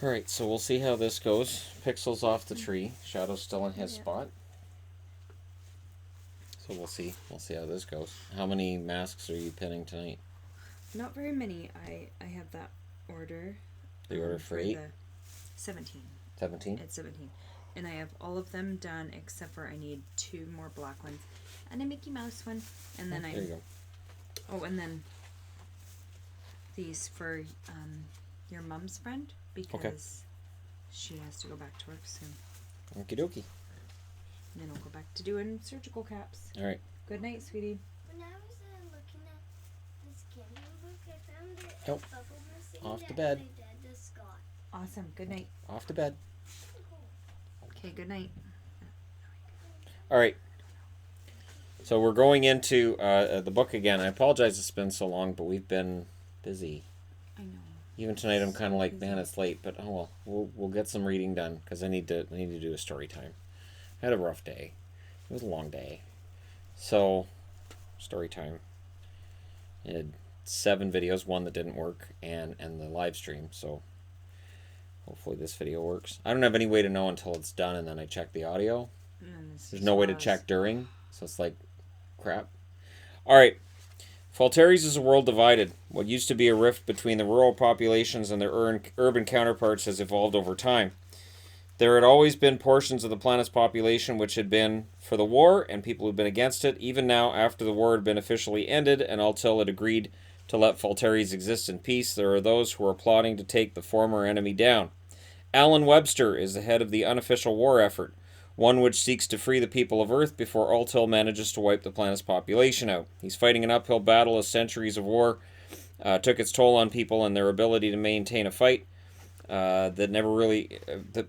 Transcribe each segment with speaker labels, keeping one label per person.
Speaker 1: Alright, so we'll see how this goes. Pixel's off the tree. Shadow's still in his spot. So we'll see. We'll see how this goes. How many masks are you pinning tonight?
Speaker 2: Not very many. I have that order.
Speaker 1: The order for 8?
Speaker 2: 17.
Speaker 1: 17?
Speaker 2: It's 17. And I have all of them done except for I need 2 more black ones. And a Mickey Mouse one. And then
Speaker 1: there you go.
Speaker 2: Oh, and then these for your mom's friend because she has to go back to work soon.
Speaker 1: Okie dokie.
Speaker 2: And then we'll go back to doing surgical caps.
Speaker 1: Alright.
Speaker 2: Good night, sweetie.
Speaker 3: When I was looking at this candle book, I found it
Speaker 1: Nope.
Speaker 3: bubble missing.
Speaker 1: Off to bed.
Speaker 3: My dad just got.
Speaker 2: Awesome. Good night.
Speaker 1: Off to bed.
Speaker 2: Okay, good night.
Speaker 1: Alright. So we're going into the book again. I apologize it's been so long, but we've been busy.
Speaker 2: I know.
Speaker 1: Even tonight I'm kind of like, man, it's late, but oh well, we'll get some reading done because I need to do a story time. I had a rough day. It was a long day. So, story time. I had 7 videos, 1 that didn't work, and the live stream. So, hopefully this video works. I don't have any way to know until it's done, and then I check the audio. There's no way to check during, so it's like crap. All right. Falteres is a world divided. What used to be a rift between the rural populations and their urban counterparts has evolved over time. There had always been portions of the planet's population which had been for the war and people who'd been against it. Even now, after the war had been officially ended and Altel had agreed to let Falteres exist in peace, there are those who are plotting to take the former enemy down. Alan Webster is the head of the unofficial war effort, one which seeks to free the people of Earth before Altel manages to wipe the planet's population out. He's fighting an uphill battle as centuries of war took its toll on people and their ability to maintain a fight.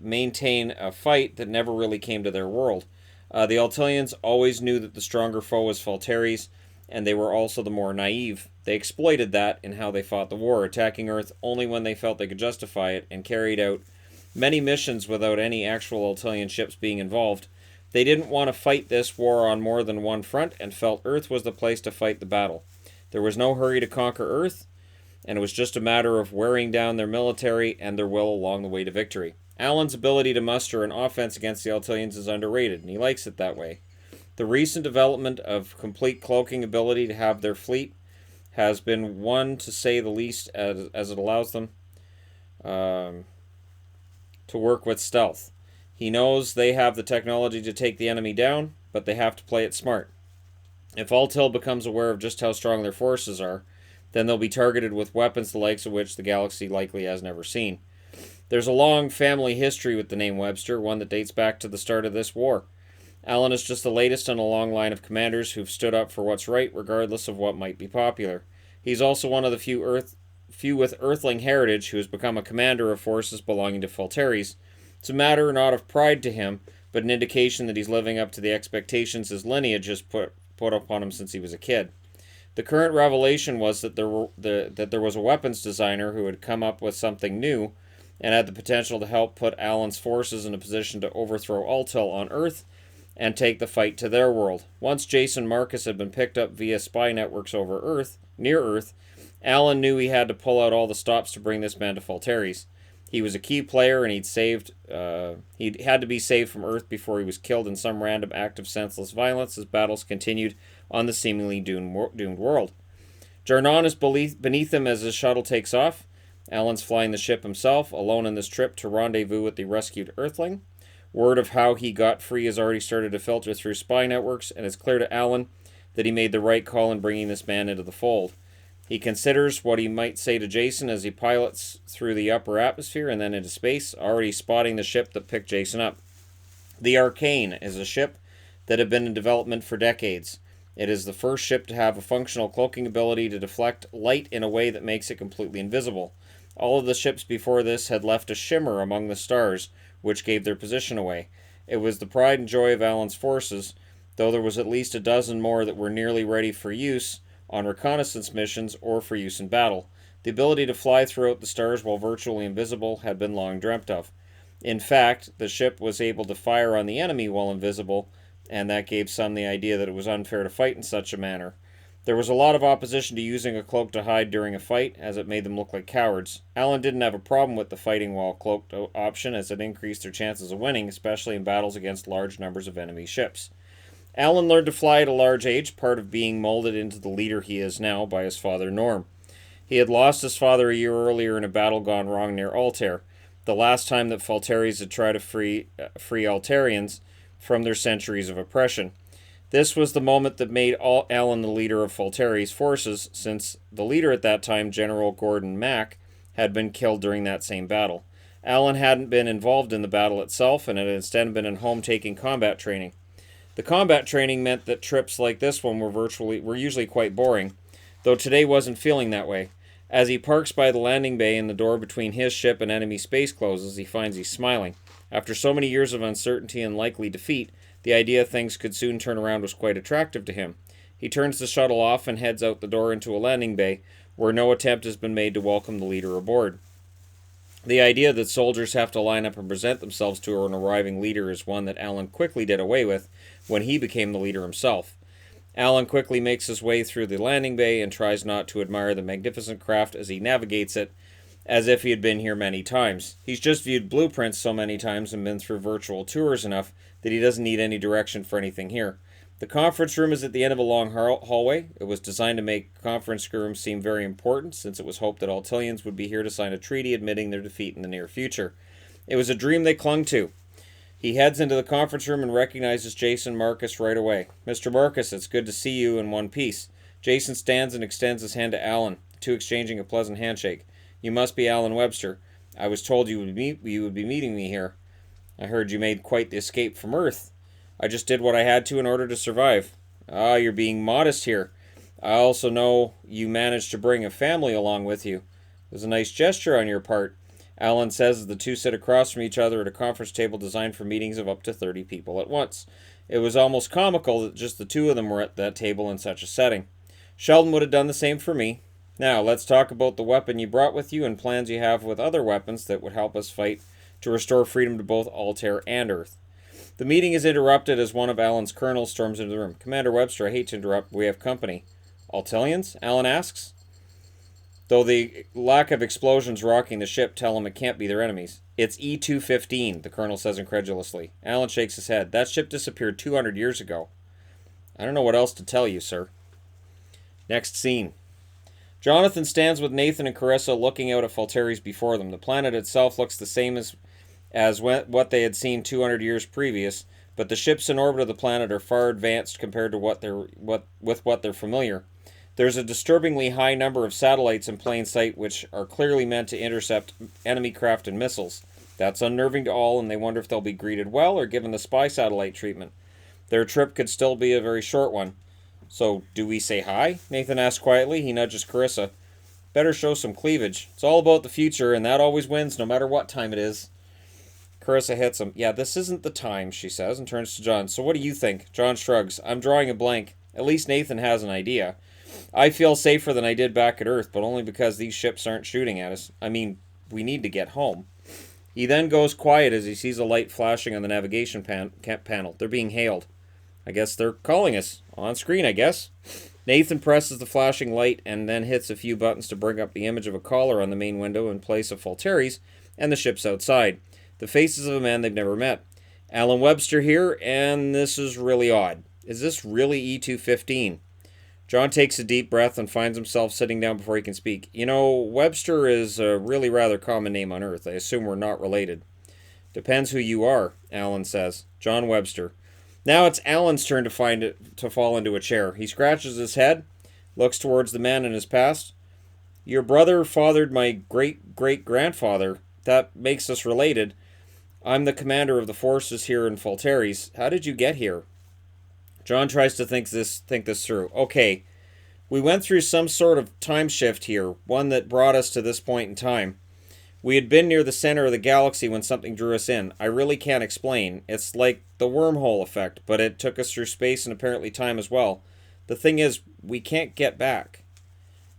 Speaker 1: Maintain a fight that never really came to their world. The Altelians always knew that the stronger foe was Falteres, and they were also the more naive. They exploited that in how they fought the war, attacking Earth only when they felt they could justify it, and carried out many missions without any actual Altelian ships being involved. They didn't want to fight this war on more than one front, and felt Earth was the place to fight the battle. There was no hurry to conquer Earth, and it was just a matter of wearing down their military and their will along the way to victory. Alan's ability to muster an offense against the Altelians is underrated, and he likes it that way. The recent development of complete cloaking ability to have their fleet has been one, to say the least, as it allows them to work with stealth. He knows they have the technology to take the enemy down, but they have to play it smart. If Altel becomes aware of just how strong their forces are, then they'll be targeted with weapons the likes of which the galaxy likely has never seen. There's a long family history with the name Webster, one that dates back to the start of this war. Alan is just the latest in a long line of commanders who've stood up for what's right, regardless of what might be popular. He's also one of the few with Earthling heritage who has become a commander of forces belonging to Falteres. It's a matter not of pride to him, but an indication that he's living up to the expectations his lineage has put upon him since he was a kid. The current revelation was that there was a weapons designer who had come up with something new and had the potential to help put Alan's forces in a position to overthrow Altel on Earth and take the fight to their world. Once Jason Marcus had been picked up via spy networks near Earth, Alan knew he had to pull out all the stops to bring this man to Falteres. He was a key player, and he'd had to be saved from Earth before he was killed in some random act of senseless violence as battles continued on the seemingly doomed world. Jarnon is beneath him as his shuttle takes off. Alan's flying the ship himself, alone in this trip to rendezvous with the rescued Earthling. Word of how he got free has already started to filter through spy networks, and it's clear to Alan that he made the right call in bringing this man into the fold. He considers what he might say to Jason as he pilots through the upper atmosphere and then into space, already spotting the ship that picked Jason up. The Arcane is a ship that had been in development for decades. It is the first ship to have a functional cloaking ability to deflect light in a way that makes it completely invisible. All of the ships before this had left a shimmer among the stars, which gave their position away. It was the pride and joy of Alan's forces, though there was at least a dozen more that were nearly ready for use on reconnaissance missions or for use in battle. The ability to fly throughout the stars while virtually invisible had been long dreamt of. In fact, the ship was able to fire on the enemy while invisible, and that gave some the idea that it was unfair to fight in such a manner. There was a lot of opposition to using a cloak to hide during a fight, as it made them look like cowards. Alan didn't have a problem with the fighting while cloaked option, as it increased their chances of winning, especially in battles against large numbers of enemy ships. Alan learned to fly at a large age, part of being molded into the leader he is now by his father Norm. He had lost his father a year earlier in a battle gone wrong near Altair, the last time that Falteris had tried to free Altarians from their centuries of oppression. This was the moment that made Alan the leader of Falteri's forces, since the leader at that time, General Gordon Mack, had been killed during that same battle. Alan hadn't been involved in the battle itself, and had instead been at home taking combat training. The combat training meant that trips like this one were usually quite boring, though today wasn't feeling that way. As he parks by the landing bay and the door between his ship and enemy space closes, he finds he's smiling. After so many years of uncertainty and likely defeat, the idea things could soon turn around was quite attractive to him. He turns the shuttle off and heads out the door into a landing bay, where no attempt has been made to welcome the leader aboard. The idea that soldiers have to line up and present themselves to an arriving leader is one that Alan quickly did away with when he became the leader himself. Alan quickly makes his way through the landing bay and tries not to admire the magnificent craft as he navigates it, as if he had been here many times. He's just viewed blueprints so many times and been through virtual tours enough that he doesn't need any direction for anything here. The conference room is at the end of a long hallway. It was designed to make conference rooms seem very important, since it was hoped that Altilians would be here to sign a treaty admitting their defeat in the near future. It was a dream they clung to. He heads into the conference room and recognizes Jason Marcus right away. "Mr. Marcus, it's good to see you in one piece." Jason stands and extends his hand to Alan, the two exchanging a pleasant handshake. "You must be Alan Webster. I was told you would be meeting me here. I heard you made quite the escape from Earth." "I just did what I had to in order to survive." "Ah, you're being modest here. I also know you managed to bring a family along with you." "It was a nice gesture on your part," Alan says as the two sit across from each other at a conference table designed for meetings of up to 30 people at once. It was almost comical that just the two of them were at that table in such a setting. "Sheldon would have done the same for me. Now, let's talk about the weapon you brought with you and plans you have with other weapons that would help us fight to restore freedom to both Altair and Earth." The meeting is interrupted as one of Alan's colonels storms into the room. "Commander Webster, I hate to interrupt, but we have company." "Altilians?" Alan asks. Though the lack of explosions rocking the ship tell him it can't be their enemies. "It's E-215, the colonel says incredulously. Alan shakes his head. "That ship disappeared 200 years ago." "I don't know what else to tell you, sir." Next scene. Jonathan stands with Nathan and Carissa looking out at Falteris before them. The planet itself looks the same as what they had seen 200 years previous, but the ships in orbit of the planet are far advanced compared to what they're familiar. There's a disturbingly high number of satellites in plain sight which are clearly meant to intercept enemy craft and missiles. That's unnerving to all, and they wonder if they'll be greeted well or given the spy satellite treatment. Their trip could still be a very short one. "So, do we say hi?" Nathan asks quietly. He nudges Carissa. "Better show some cleavage. It's all about the future, and that always wins no matter what time it is." Carissa hits him. "Yeah, this isn't the time," she says, and turns to John. "So what do you think?" John shrugs. "I'm drawing a blank. At least Nathan has an idea. I feel safer than I did back at Earth, but only because these ships aren't shooting at us. I mean, we need to get home." He then goes quiet as he sees a light flashing on the navigation panel. They're being hailed. "I guess they're calling us. On screen, I guess." Nathan presses the flashing light and then hits a few buttons to bring up the image of a caller on the main window in place of Falteris and the ships outside. The faces of a man they've never met. "Alan Webster here, and this is really odd. Is this really E-215? John takes a deep breath and finds himself sitting down before he can speak. "You know, Webster is a really rather common name on Earth. I assume we're not related." "Depends who you are," Alan says. "John Webster." Now it's Alan's turn to fall into a chair. He scratches his head, looks towards the man in his past. "Your brother fathered my great-great-grandfather. That makes us related. I'm the commander of the forces here in Falteris. How did you get here?" John tries to think this through. "Okay, we went through some sort of time shift here, one that brought us to this point in time. We had been near the center of the galaxy when something drew us in. I really can't explain. It's like the wormhole effect, but it took us through space and apparently time as well. The thing is, we can't get back."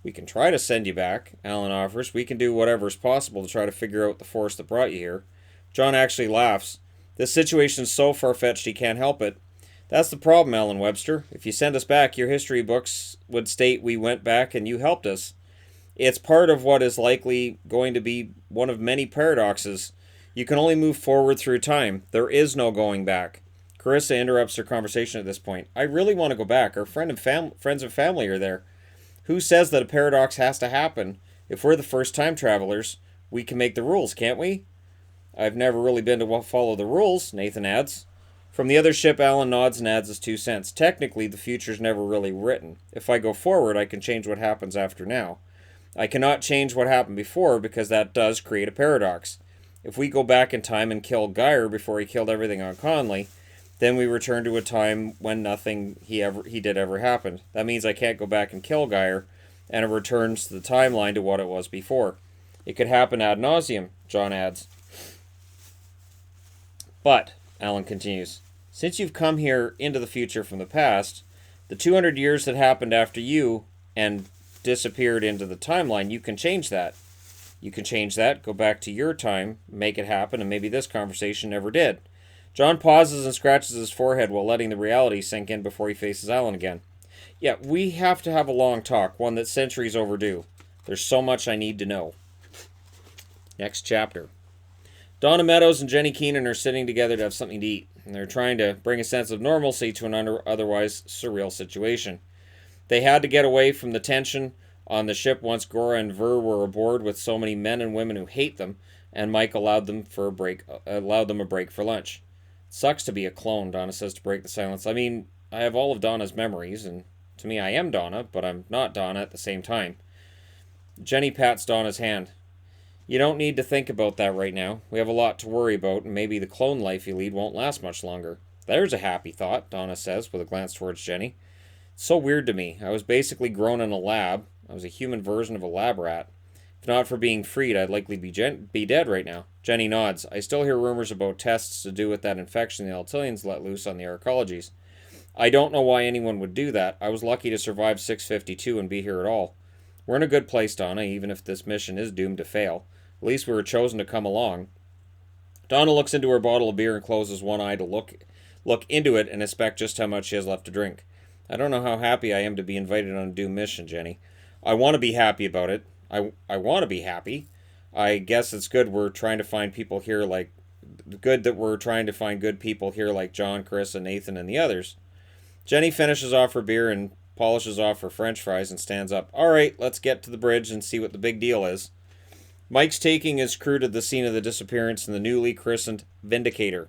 Speaker 1: "We can try to send you back," Alan offers. "We can do whatever is possible to try to figure out the force that brought you here." John actually laughs. This situation's so far-fetched he can't help it. That's the problem, Alan Webster. If you send us back, your history books would state we went back and you helped us. It's part of what is likely going to be one of many paradoxes. You can only move forward through time. There is no going back. Carissa interrupts their conversation at this point. I really want to go back. Our friends and family are there. Who says that a paradox has to happen? If we're the first time travelers, we can make the rules, can't we? I've never really been to follow the rules, Nathan adds. From the other ship, Alan nods and adds his 2 cents. Technically, the future's never really written. If I go forward, I can change what happens after now. I cannot change what happened before because that does create a paradox. If we go back in time and kill Geyer before he killed everything on Conley, then we return to a time when nothing he did ever happened. That means I can't go back and kill Geyer, and it returns the timeline to what it was before. It could happen ad nauseum, John adds. But, Alan continues, since you've come here into the future from the past, the 200 years that happened after you and disappeared into the timeline, you can change that. You can change that, go back to your time, make it happen, and maybe this conversation never did. John pauses and scratches his forehead while letting the reality sink in before he faces Alan again. Yeah, we have to have a long talk, one that's centuries overdue. There's so much I need to know. Next chapter. Donna Meadows and Jenny Keenan are sitting together to have something to eat, and they're trying to bring a sense of normalcy to an otherwise surreal situation. They had to get away from the tension on the ship once Gora and Ver were aboard with so many men and women who hate them, and Mike allowed them a break for lunch. Sucks to be a clone, Donna says to break the silence. I mean, I have all of Donna's memories, and to me I am Donna, but I'm not Donna at the same time. Jenny pats Donna's hand. You don't need to think about that right now. We have a lot to worry about, and maybe the clone life you lead won't last much longer. There's a happy thought, Donna says with a glance towards Jenny. It's so weird to me. I was basically grown in a lab. I was a human version of a lab rat. If not for being freed, I'd likely be dead right now. Jenny nods. I still hear rumors about tests to do with that infection the Altillians let loose on the Arcologies. I don't know why anyone would do that. I was lucky to survive 652 and be here at all. We're in a good place, Donna, even if this mission is doomed to fail. At least we were chosen to come along. Donna looks into her bottle of beer and closes one eye to look into it and inspect just how much she has left to drink. I don't know how happy I am to be invited on a doomed mission, Jenny. I want to be happy about it. I want to be happy. I guess it's good we're trying to find people here good that we're trying to find good people here like John, Chris, and Nathan, and the others. Jenny finishes off her beer and polishes off her french fries and stands up. All right, let's get to the bridge and see what the big deal is. Mike's taking his crew to the scene of the disappearance in the newly christened Vindicator.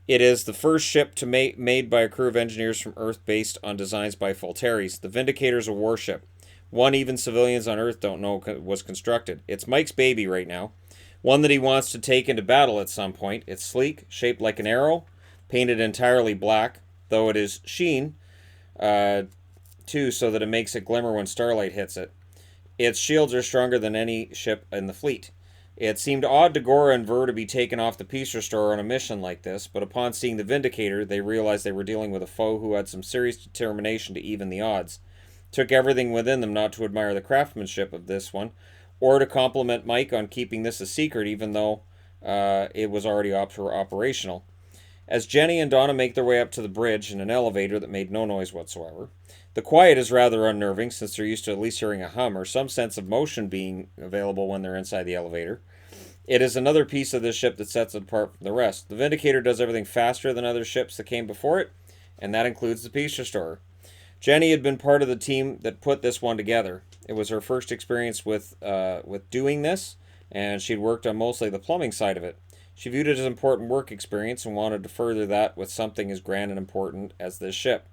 Speaker 1: It is the first ship made by a crew of engineers from Earth based on designs by Falteris. The Vindicator is a warship. One even civilians on Earth don't know was constructed. It's Mike's baby right now. One that he wants to take into battle at some point. It's sleek, shaped like an arrow, painted entirely black, though it is sheen, too, so that it makes it glimmer when starlight hits it. Its shields are stronger than any ship in the fleet. It seemed odd to Gora and Ver to be taken off the Peace Restorer on a mission like this, but upon seeing the Vindicator, they realized they were dealing with a foe who had some serious determination to even the odds. It took everything within them not to admire the craftsmanship of this one, or to compliment Mike on keeping this a secret even though it was already operational. As Jenny and Donna make their way up to the bridge in an elevator that made no noise whatsoever, the quiet is rather unnerving since they're used to at least hearing a hum or some sense of motion being available when they're inside the elevator. It is another piece of this ship that sets it apart from the rest. The Vindicator does everything faster than other ships that came before it, and that includes the Peace Restorer. Jenny had been part of the team that put this one together. It was her first experience with doing this, and she'd worked on mostly the plumbing side of it. She viewed it as an important work experience and wanted to further that with something as grand and important as this ship.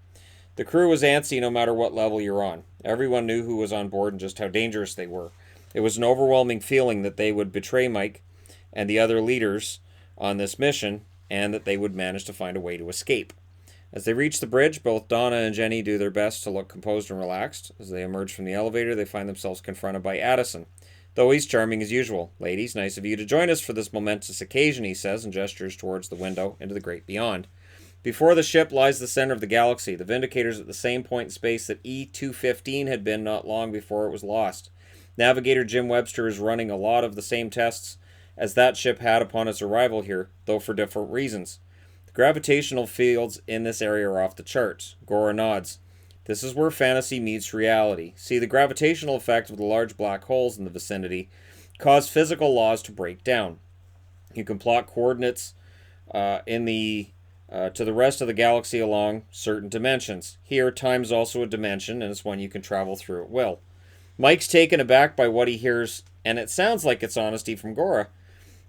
Speaker 1: The crew was antsy no matter what level you're on. Everyone knew who was on board and just how dangerous they were. It was an overwhelming feeling that they would betray Mike and the other leaders on this mission, and that they would manage to find a way to escape. As they reach the bridge, both Donna and Jenny do their best to look composed and relaxed. As they emerge from the elevator, they find themselves confronted by Addison. Though he's charming as usual. Ladies, nice of you to join us for this momentous occasion, he says, and gestures towards the window into the great beyond. Before the ship lies the center of the galaxy. The Vindicator's at the same point in space that E-215 had been not long before it was lost. Navigator Jim Webster is running a lot of the same tests as that ship had upon its arrival here, though for different reasons. The gravitational fields in this area are off the charts. Gora nods. This is where fantasy meets reality. See, the gravitational effect of the large black holes in the vicinity cause physical laws to break down. You can plot coordinates to the rest of the galaxy along certain dimensions. Here, time is also a dimension, and it's one you can travel through at will. Mike's taken aback by what he hears, and it sounds like it's honesty from Gora.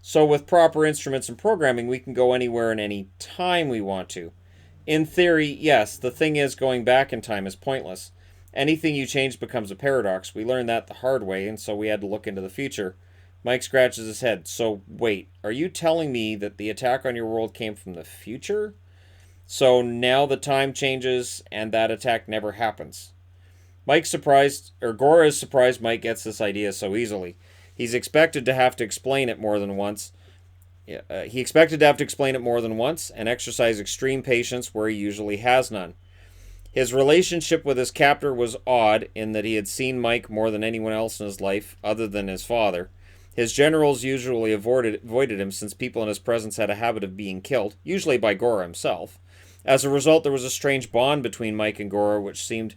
Speaker 1: So with proper instruments and programming, we can go anywhere and any time we want to. In theory, yes, the thing is going back in time is pointless. Anything you change becomes a paradox. We learned that the hard way, and so we had to look into the future. Mike scratches his head. So, wait, are you telling me that the attack on your world came from the future? So now the time changes, and that attack never happens. Gora is surprised Mike gets this idea so easily. He's expected to have to explain it more than once. He expected to have to explain it more than once and exercise extreme patience where he usually has none. His relationship with his captor was odd in that he had seen Mike more than anyone else in his life other than his father. His generals usually avoided him since people in his presence had a habit of being killed, usually by Gora himself. As a result, there was a strange bond between Mike and Gora which seemed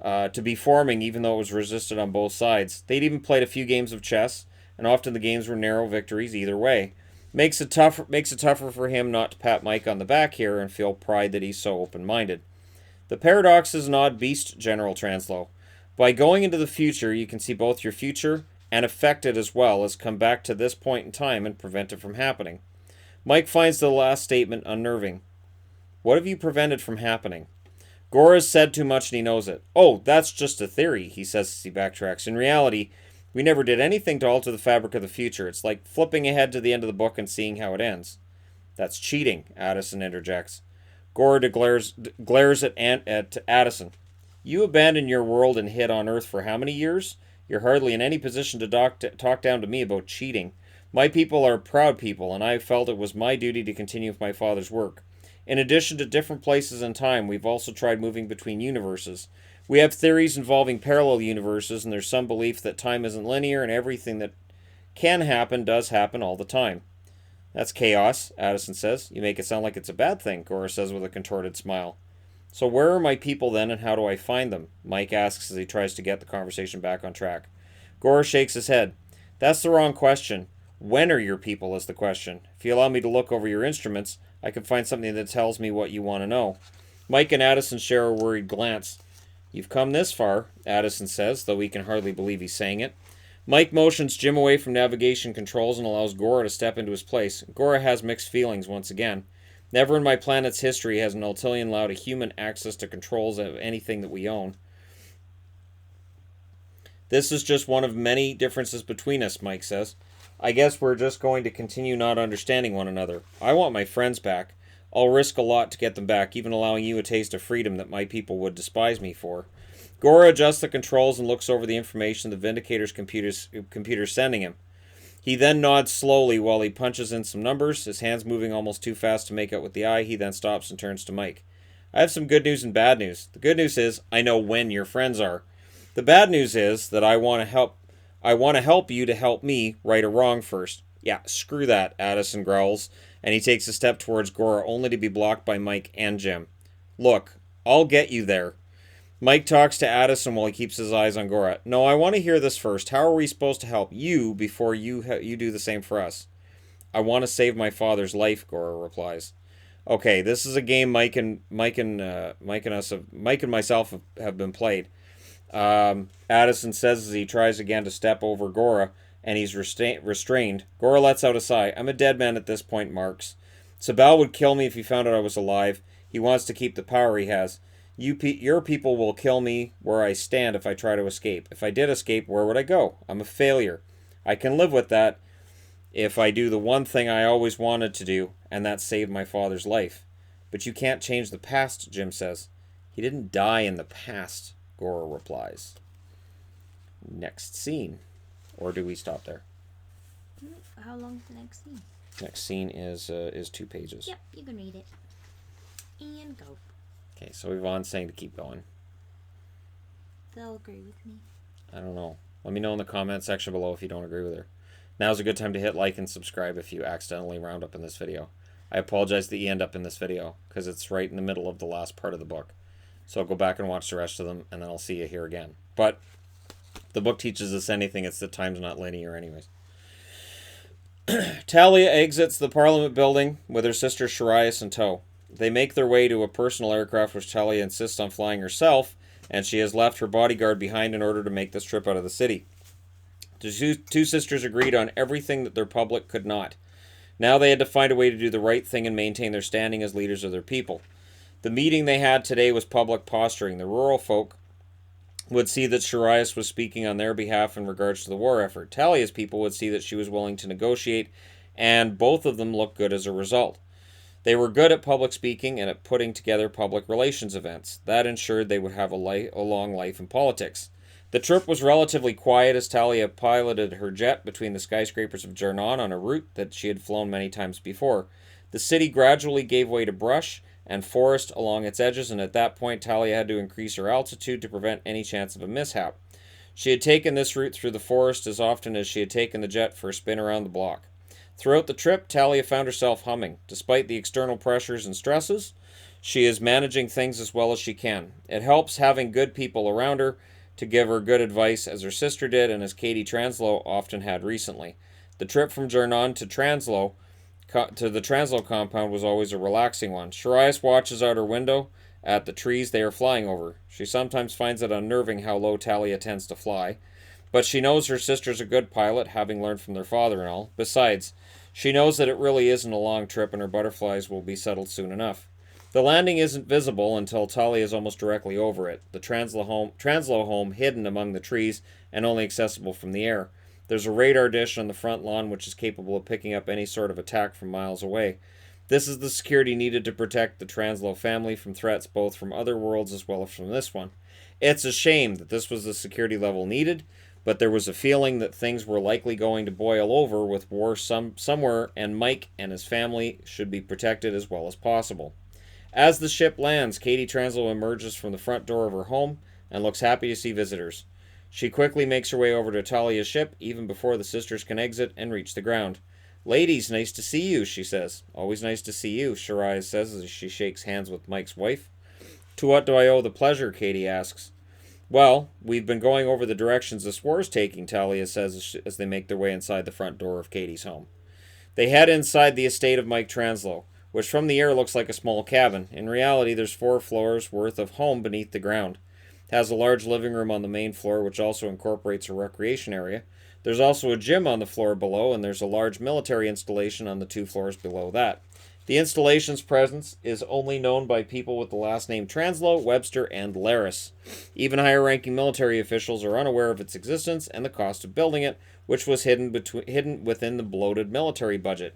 Speaker 1: to be forming even though it was resisted on both sides. They'd even played a few games of chess, and often the games were narrow victories either way. Makes it tougher for him not to pat Mike on the back here and feel pride that he's so open-minded. The paradox is an odd beast, General Translow. By going into the future, you can see both your future and affect it as well as come back to this point in time and prevent it from happening. Mike finds the last statement unnerving. What have you prevented from happening? Gora's said too much and he knows it. Oh, that's just a theory, he says as he backtracks. In reality, we never did anything to alter the fabric of the future. It's like flipping ahead to the end of the book and seeing how it ends. That's cheating, Addison interjects. Gora glares at Addison. You abandoned your world and hid on Earth for how many years? You're hardly in any position to talk down to me about cheating. My people are proud people, and I felt it was my duty to continue with my father's work. In addition to different places in time, we've also tried moving between universes. We have theories involving parallel universes, and there's some belief that time isn't linear and everything that can happen does happen all the time. That's chaos, Addison says. You make it sound like it's a bad thing, Gora says with a contorted smile. So where are my people then, and how do I find them? Mike asks as he tries to get the conversation back on track. Gora shakes his head. That's the wrong question. When are your people is the question. If you allow me to look over your instruments, I can find something that tells me what you want to know. Mike and Addison share a worried glance. You've come this far, Addison says, though he can hardly believe he's saying it. Mike motions Jim away from navigation controls and allows Gora to step into his place. Gora has mixed feelings once again. Never in my planet's history has an Ultilian allowed a human access to controls of anything that we own. This is just one of many differences between us, Mike says. I guess we're just going to continue not understanding one another. I want my friends back. I'll risk a lot to get them back, even allowing you a taste of freedom that my people would despise me for. Gora adjusts the controls and looks over the information the Vindicator's computer's sending him. He then nods slowly while he punches in some numbers, his hands moving almost too fast to make out with the eye. He then stops and turns to Mike. I have some good news and bad news. The good news is I know when your friends are. The bad news is that I want to help you to help me right or wrong first. Yeah, screw that, Addison growls, and he takes a step towards Gora only to be blocked by Mike and Jim. Look, I'll get you there. Mike talks to Addison while he keeps his eyes on Gora. No, I want to hear this first. How are we supposed to help you before you do the same for us? I want to save my father's life, Gora replies. Okay, this is a game Mike and myself have been played. Addison says as he tries again to step over Gora, and he's restrained. Gora lets out a sigh. I'm a dead man at this point, Marks. Sabal would kill me if he found out I was alive. He wants to keep the power he has. Your people will kill me where I stand if I try to escape. If I did escape, where would I go? I'm a failure. I can live with that if I do the one thing I always wanted to do, and that's save my father's life. But you can't change the past, Jim says. He didn't die in the past, Gora replies. Next scene. Or do we stop there?
Speaker 2: How long's the next scene?
Speaker 1: Next scene is 2 pages.
Speaker 2: Yep, you can read it. And go.
Speaker 1: Okay, so Yvonne's saying to keep going.
Speaker 2: They'll agree with me.
Speaker 1: I don't know. Let me know in the comment section below if you don't agree with her. Now's a good time to hit like and subscribe if you accidentally round up in this video. I apologize that you end up in this video, because it's right in the middle of the last part of the book. So go back and watch the rest of them, and then I'll see you here again. But if the book teaches us anything, it's that time's not linear anyways. Talia exits the Parliament building with her sister Sharias in tow. They make their way to a personal aircraft which Talia insists on flying herself, and she has left her bodyguard behind in order to make this trip out of the city. The two sisters agreed on everything that their public could not. Now they had to find a way to do the right thing and maintain their standing as leaders of their people. The meeting they had today was public posturing. The rural folk would see that Sharias was speaking on their behalf in regards to the war effort. Talia's people would see that she was willing to negotiate, and both of them looked good as a result. They were good at public speaking and at putting together public relations events. That ensured they would have a long life in politics. The trip was relatively quiet as Talia piloted her jet between the skyscrapers of Jarnon on a route that she had flown many times before. The city gradually gave way to brush and forest along its edges, and at that point Talia had to increase her altitude to prevent any chance of a mishap. She had taken this route through the forest as often as she had taken the jet for a spin around the block. Throughout the trip, Talia found herself humming. Despite the external pressures and stresses, she is managing things as well as she can. It helps having good people around her to give her good advice, as her sister did and as Katie Translow often had recently. The trip from Jarnon to the Translow compound was always a relaxing one. Sharias watches out her window at the trees they are flying over. She sometimes finds it unnerving how low Talia tends to fly, but she knows her sister's a good pilot, having learned from their father and all. Besides, she knows that it really isn't a long trip and her butterflies will be settled soon enough. The landing isn't visible until Talia is almost directly over it, the Translow home hidden among the trees and only accessible from the air. There's a radar dish on the front lawn which is capable of picking up any sort of attack from miles away. This is the security needed to protect the Translow family from threats both from other worlds as well as from this one. It's a shame that this was the security level needed, but there was a feeling that things were likely going to boil over with war somewhere, and Mike and his family should be protected as well as possible. As the ship lands, Katie Translow emerges from the front door of her home and looks happy to see visitors. She quickly makes her way over to Talia's ship, even before the sisters can exit and reach the ground. "Ladies, nice to see you," she says. "Always nice to see you," Sharias says as she shakes hands with Mike's wife. "To what do I owe the pleasure?" Katie asks. "Well, we've been going over the directions this war's taking," Talia says as they make their way inside the front door of Katie's home. They head inside the estate of Mike Translow, which from the air looks like a small cabin. In reality, there's 4 floors worth of home beneath the ground. It has a large living room on the main floor, which also incorporates a recreation area. There's also a gym on the floor below, and there's a large military installation on the 2 floors below that. The installation's presence is only known by people with the last name Translow, Webster, and Laris. Even higher-ranking military officials are unaware of its existence and the cost of building it, which was hidden within the bloated military budget.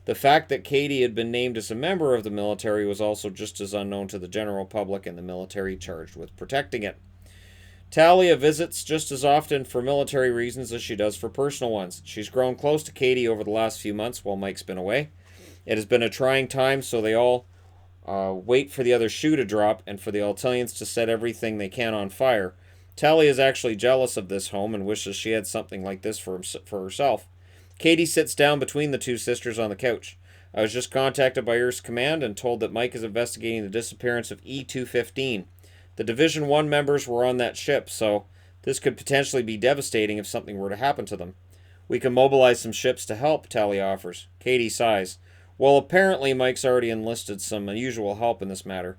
Speaker 1: The fact that Katie had been named as a member of the military was also just as unknown to the general public and the military charged with protecting it. Talia visits just as often for military reasons as she does for personal ones. She's grown close to Katie over the last few months while Mike's been away. It has been a trying time, so they all wait for the other shoe to drop and for the Altilians to set everything they can on fire. Talia is actually jealous of this home and wishes she had something like this for herself. Katie sits down between the 2 sisters on the couch. "I was just contacted by Earth's command and told that Mike is investigating the disappearance of E-215. The Division 1 members were on that ship, so this could potentially be devastating if something were to happen to them. We can mobilize some ships to help," Talia offers. Katie sighs. "Well, apparently Mike's already enlisted some unusual help in this matter.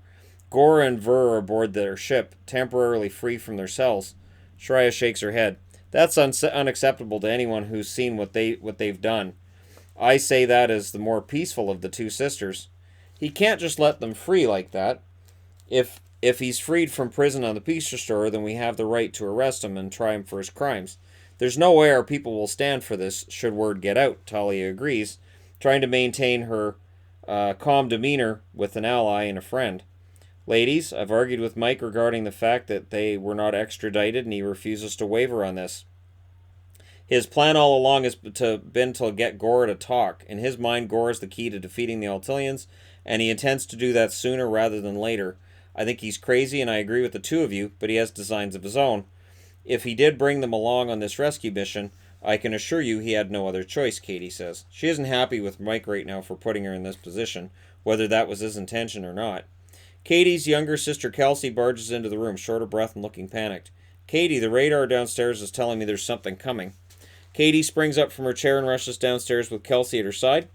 Speaker 1: Gora and Ver are aboard their ship, temporarily free from their cells." Sharias shakes her head. "That's unacceptable to anyone who's seen what they've done. I say that as the more peaceful of the 2 sisters. He can't just let them free like that. If he's freed from prison on the Peace Restorer, then we have the right to arrest him and try him for his crimes. There's no way our people will stand for this, should word get out," Talia agrees, trying to maintain her calm demeanor with an ally and a friend. "Ladies, I've argued with Mike regarding the fact that they were not extradited, and he refuses to waver on this. His plan all along has been to get Gora to talk. In his mind, Gora is the key to defeating the Altilians, and he intends to do that sooner rather than later. I think he's crazy, and I agree with the 2 of you, but he has designs of his own. If he did bring them along on this rescue mission, I can assure you he had no other choice, Katie says. She isn't happy with Mike right now for putting her in this position, whether that was his intention or not. Katie's younger sister Kelsey barges into the room, short of breath and looking panicked. Katie, the radar downstairs is telling me there's something coming. Katie springs up from her chair and rushes downstairs with Kelsey at her side,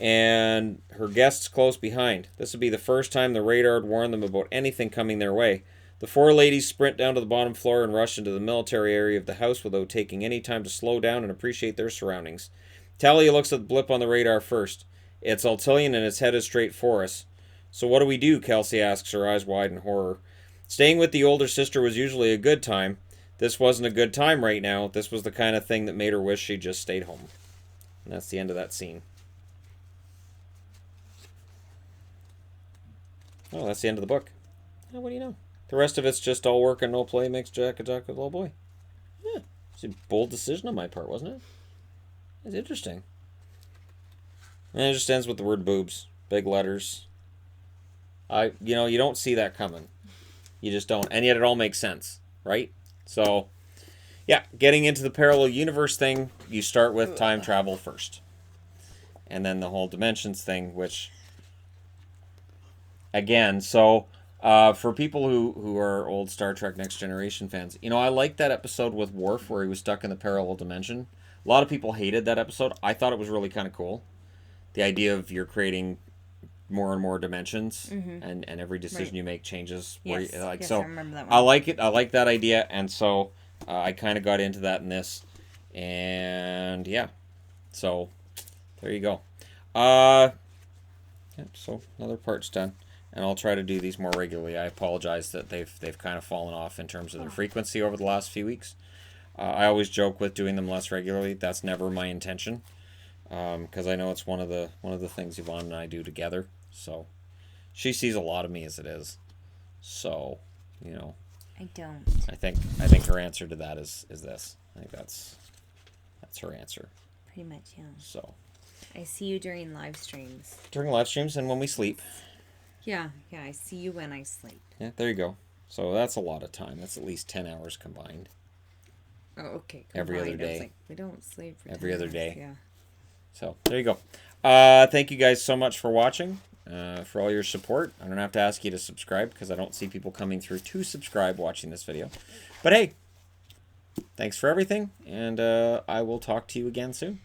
Speaker 1: and her guests close behind. This would be the first time the radar had warned them about anything coming their way. The four ladies sprint down to the bottom floor and rush into the military area of the house without taking any time to slow down and appreciate their surroundings. Talia looks at the blip on the radar first. It's Altilian and it's headed straight for us. So what do we do? Kelsey asks, her eyes wide in horror. Staying with the older sister was usually a good time. This wasn't a good time right now. This was the kind of thing that made her wish she'd just stayed home. And that's the end of that scene. Oh, that's the end of the book. Oh, what do you know? The rest of it's just all work and no play makes Jack a duck with a little boy. Yeah, it's a bold decision on my part, wasn't it? It's interesting. And it just ends with the word boobs. Big letters. You don't see that coming. You just don't. And yet it all makes sense, right? So, yeah, getting into the parallel universe thing, you start with time travel first. And then the whole dimensions thing, which, again, so for people who are old Star Trek Next Generation fans, I like that episode with Worf where he was stuck in the parallel dimension. A lot of people hated that episode. I thought it was really kind of cool. The idea of you're creating more and more dimensions, and every decision you make changes.
Speaker 2: Yes,
Speaker 1: I
Speaker 2: remember that one.
Speaker 1: I like it. I like that idea, and so I kind of got into that in this, and yeah, so there you go. So another part's done, and I'll try to do these more regularly. I apologize that they've kind of fallen off in terms of their frequency over the last few weeks. I always joke with doing them less regularly. That's never my intention, because I know it's one of the things Yvonne and I do together. So she sees a lot of me as it is. So,
Speaker 2: I don't.
Speaker 1: I think her answer to that is this. I think that's her answer.
Speaker 2: Pretty much, yeah.
Speaker 1: So
Speaker 2: I see you during live streams.
Speaker 1: during live streams and when we sleep.
Speaker 2: Yeah, I see you when I sleep.
Speaker 1: Yeah, there you go. So that's a lot of time. That's at least 10 hours combined.
Speaker 2: Oh, okay.
Speaker 1: Every other
Speaker 2: combined. I was
Speaker 1: day.
Speaker 2: like, we don't sleep for
Speaker 1: Every
Speaker 2: 10
Speaker 1: other
Speaker 2: hours.
Speaker 1: day.
Speaker 2: Yeah.
Speaker 1: So there you go. Thank you guys so much for watching, for all your support. I don't have to ask you to subscribe because I don't see people coming through to subscribe watching this video. But hey, thanks for everything, and I will talk to you again soon.